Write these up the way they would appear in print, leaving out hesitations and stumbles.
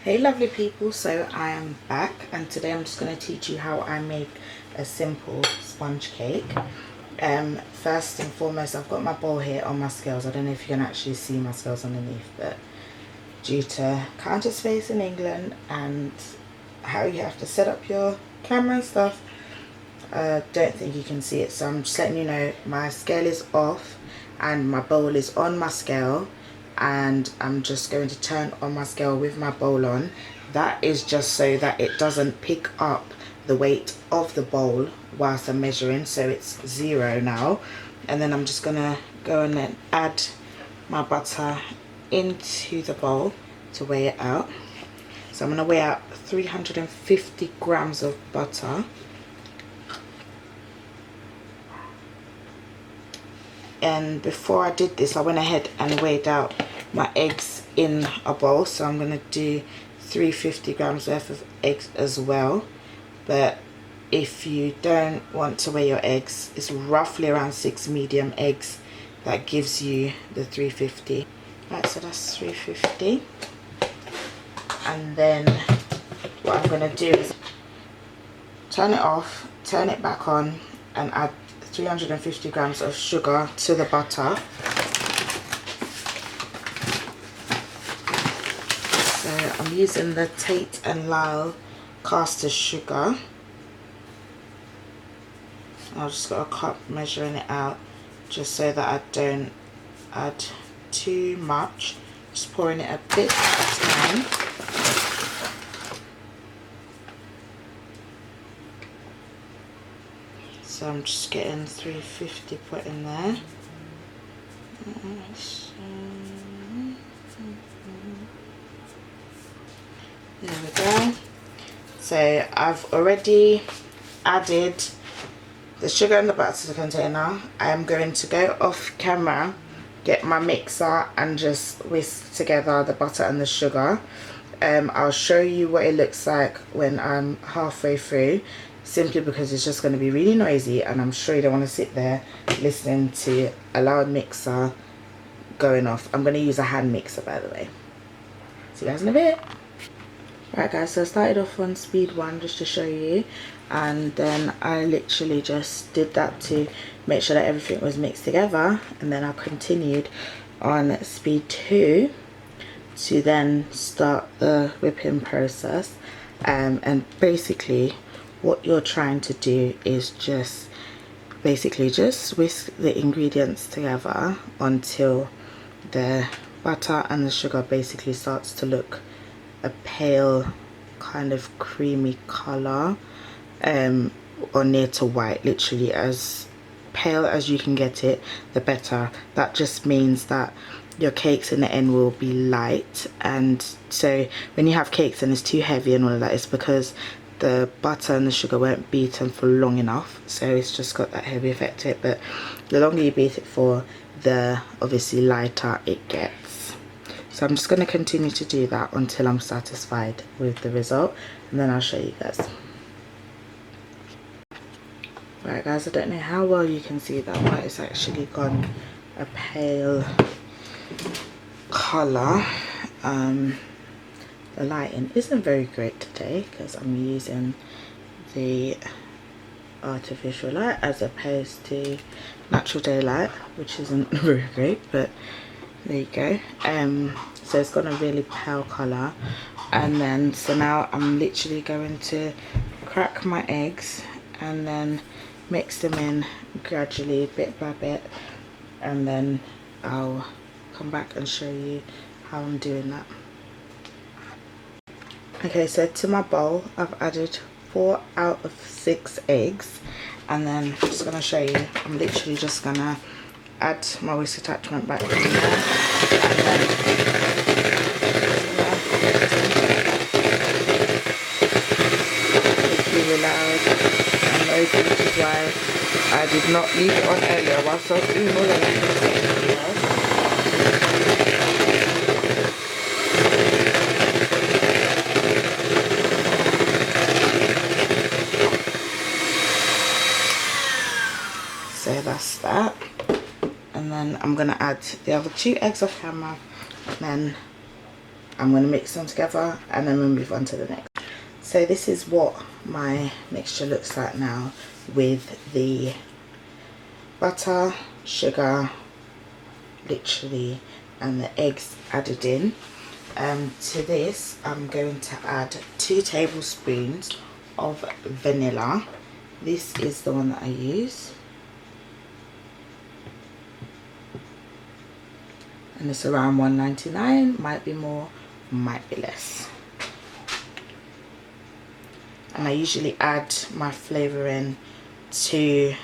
Hey lovely people, so I am back and today I'm just going to teach you how I make a simple sponge cake. First and foremost, I've got my bowl here on my scales. I don't know if you can actually see my scales underneath, but due to counter space in England and how you have to set up your camera and stuff, I don't think you can see it, so I'm just letting you know my scale is off and my bowl is on my scale, and I'm just going to turn on my scale with my bowl on. That is just so that it doesn't pick up the weight of the bowl whilst I'm measuring, so it's 0 now. And then I'm just gonna go and then add my butter into the bowl to weigh it out. So I'm gonna weigh out 350 grams of butter. And before I did this, I went ahead and weighed out my eggs in a bowl, so I'm going to do 350 grams worth of eggs as well. But if you don't want to weigh your eggs, it's roughly around 6 medium eggs that gives you the 350. Right, so that's 350. And then what I'm going to do is turn it off, turn it back on, and add 350 grams of sugar to the butter. So I'm using the Tate and Lyle caster sugar. I've just got a cup measuring it out just so that I don't add too much, just pouring it a bit at a time. So I'm just getting 350 put in there. There we go. So I've already added the sugar and the butter to the container. I am going to go off camera, get my mixer and just whisk together the butter and the sugar. I'll show you what it looks like when I'm halfway through, simply because it's just going to be really noisy and I'm sure you don't want to sit there listening to a loud mixer going off. I'm going to use a hand mixer, by the way. See you guys in a bit. Right guys, so I started off on speed 1 just to show you, and then I literally just did that to make sure that everything was mixed together, and then I continued on speed 2 to then start the whipping process. And basically what you're trying to do is just whisk the ingredients together until the butter and the sugar basically starts to look a pale kind of creamy color, or near to white, literally as pale as you can get it, the better. That just means that your cakes in the end will be light, and so when you have cakes and it's too heavy and all of that, it's because the butter and the sugar weren't beaten for long enough, so it's just got that heavy effect to it. But the longer you beat it for, the obviously lighter it gets. So I'm just going to continue to do that until I'm satisfied with the result, and then I'll show you guys. Right guys, I don't know how well you can see that, but it's actually gone a pale colour. The lighting isn't very great today because I'm using the artificial light as opposed to natural daylight, which isn't very great, but there you go. So it's got a really pale colour, and then so now I'm literally going to crack my eggs and then mix them in gradually, bit by bit, and then I'll come back and show you how I'm doing that. Okay, so to my bowl I've added 4 out of 6 eggs, and then I'm just going to show you, I'm literally just going to add my whisk attachment back in there, and then it's really loud and noisy, which is why I did not leave it on earlier whilst I was doing all of that. So that's that, and then I'm gonna add the other 2 eggs off camera, and then I'm going to mix them together and then we'll move on to the next. So this is what my mixture looks like now, with the butter, sugar, literally, and the eggs added in. To this I'm going to add 2 tablespoons of vanilla. This is the one that I use, and it's around $1.99, might be more, might be less. And I usually add my flavouring to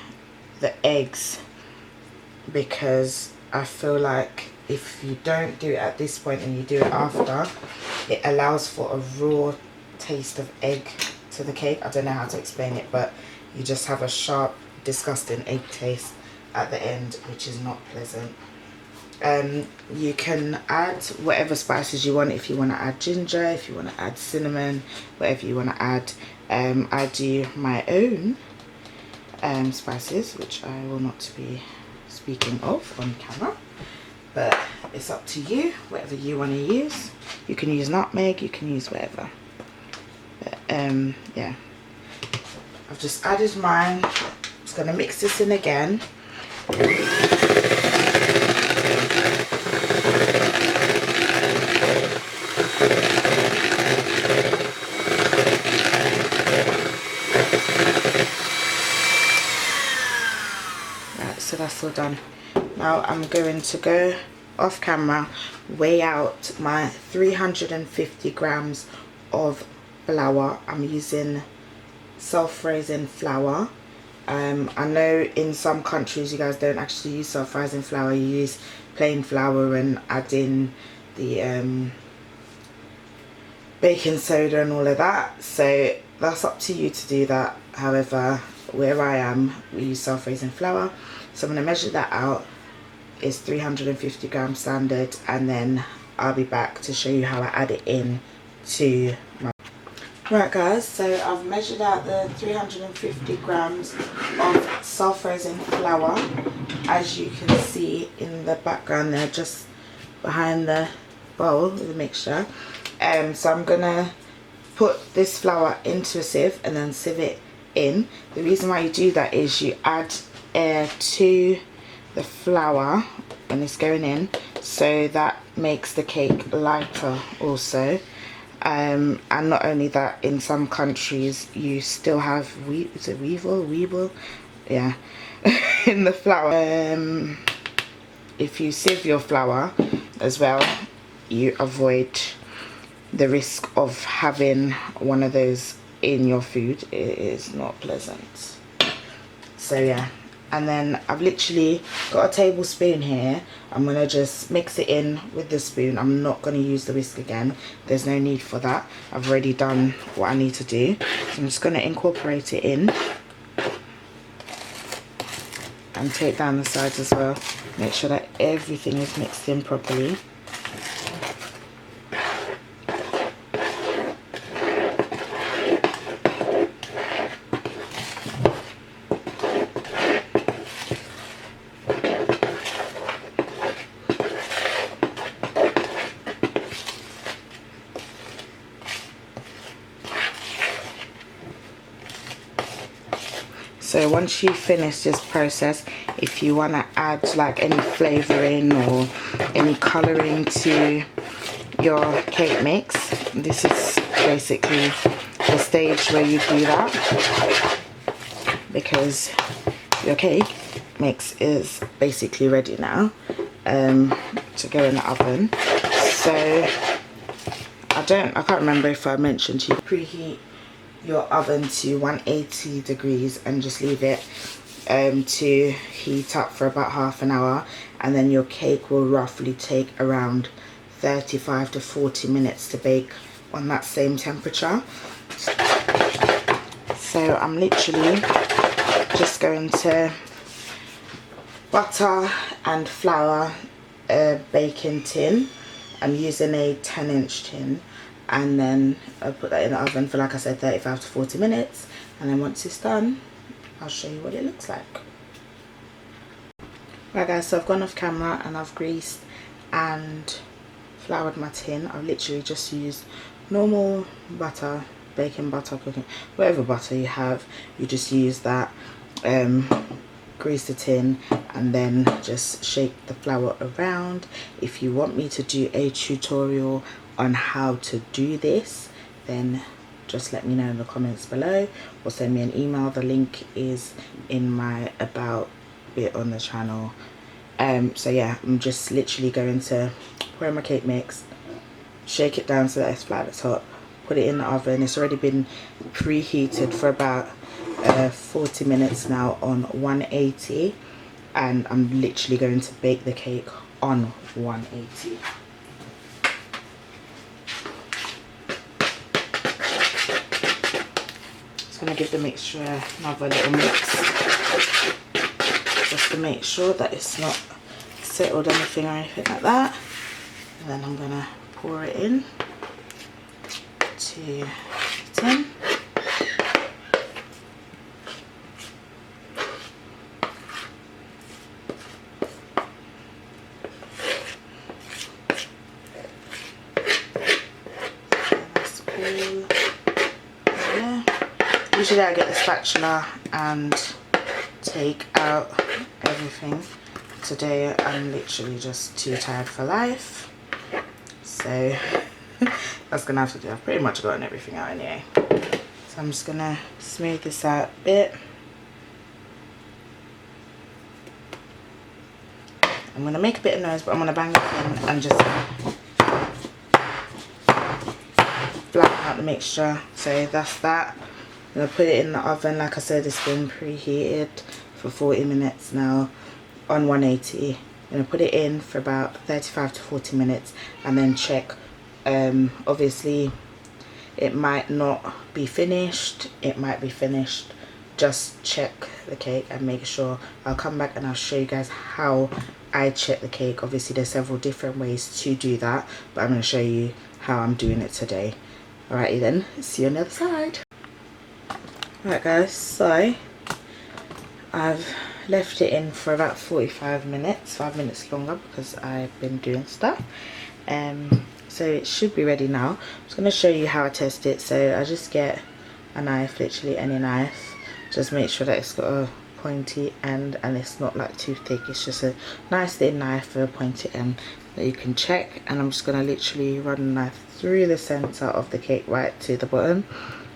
the eggs because I feel like if you don't do it at this point and you do it after, it allows for a raw taste of egg to the cake. I don't know how to explain it, but you just have a sharp, disgusting egg taste at the end, which is not pleasant. You can add whatever spices you want. If you want to add ginger, if you want to add cinnamon, whatever you want to add. I do my own spices, which I will not be speaking of on camera, but it's up to you, whatever you want to use. You can use nutmeg, you can use whatever, but yeah, I've just added mine. I'm just going to mix this in again. So that's all done. Now I'm going to go off camera, weigh out my 350 grams of flour. I'm using self-raising flour. I know in some countries you guys don't actually use self-raising flour, you use plain flour and add in the baking soda and all of that, so that's up to you to do that. However, where I am, we use self-raising flour. So I'm going to measure that out. It's 350 grams standard, and then I'll be back to show you how I add it in to my... Right guys, so I've measured out the 350 grams of self-raising flour, as you can see in the background there, just behind the bowl of the mixture. So I'm going to put this flour into a sieve and then sieve it in. The reason why you do that is you add air to the flour when it's going in, so that makes the cake lighter also. And not only that, in some countries you still have weevil, yeah, in the flour. If you sieve your flour as well, you avoid the risk of having one of those in your food. It is not pleasant. So yeah, and then I've literally got a tablespoon here. I'm gonna just mix it in with the spoon. I'm not gonna use the whisk again, there's no need for that. I've already done what I need to do, so I'm just gonna incorporate it in and take down the sides as well. Make sure that everything is mixed in properly. So once you finish this process, if you want to add like any flavouring or any colouring to your cake mix, this is basically the stage where you do that, because your cake mix is basically ready now to go in the oven. So I can't remember if I mentioned to you, preheat your oven to 180 degrees and just leave it to heat up for about half an hour, and then your cake will roughly take around 35 to 40 minutes to bake on that same temperature. So I'm literally just going to butter and flour a baking tin. I'm using a 10-inch tin, and then I'll put that in the oven for, like I said, 35 to 40 minutes, and then once it's done, I'll show you what it looks like. Right guys, so I've gone off camera and I've greased and floured my tin. I've literally just used normal butter, baking butter, cooking, whatever butter you have, you just use that. Grease the tin and then just shake the flour around. If you want me to do a tutorial on how to do this, then just let me know in the comments below or send me an email. The link is in my about bit on the channel. So yeah, I'm just literally going to pour in my cake mix, shake it down so that it's flat at the top, put it in the oven. It's already been preheated for about 40 minutes now on 180, and I'm literally going to bake the cake on 180. Just going to give the mixture another little mix just to make sure that it's not settled anything or anything like that. And then I'm going to pour it in to the tin. Usually I get the spatula and take out everything. Today I'm literally just too tired for life, so that's gonna have to do. I've pretty much gotten everything out anyway, so I'm just gonna smooth this out a bit. I'm gonna make a bit of noise, but I'm gonna bang it in and just flatten out the mixture. So that's that. I'm going to put it in the oven. Like I said, it's been preheated for 40 minutes now on 180. I'm going to put it in for about 35 to 40 minutes and then check. Obviously it might not be finished, it might be finished. Just check the cake and make sure. I'll come back and I'll show you guys how I check the cake. Obviously there's several different ways to do that, but I'm going to show you how I'm doing it today. Alrighty then, see you on the other side. Right guys, so I've left it in for about 45 minutes, 5 minutes longer because I've been doing stuff. So it should be ready now. I'm just going to show you how I test it. So I just get a knife, literally any knife. Just make sure that it's got a pointy end and it's not like too thick. It's just a nice thin knife with a pointy end that you can check. And I'm just going to literally run the knife through the center of the cake right to the bottom.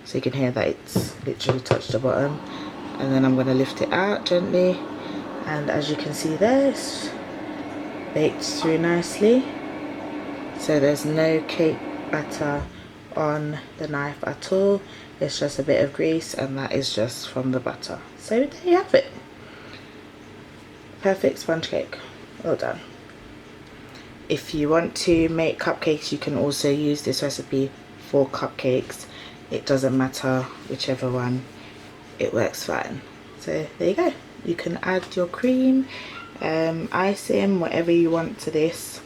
So you can hear that it's literally touched the bottom, and then I'm going to lift it out gently, and as you can see there, it's baked through nicely. So there's no cake batter on the knife at all, it's just a bit of grease, and that is just from the butter. So there you have it, perfect sponge cake, well done. If you want to make cupcakes, you can also use this recipe for cupcakes. It doesn't matter whichever one, it works fine. So there you go, you can add your cream, icing, whatever you want to this,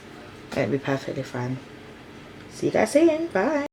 it'll be perfectly fine. See you guys soon, bye.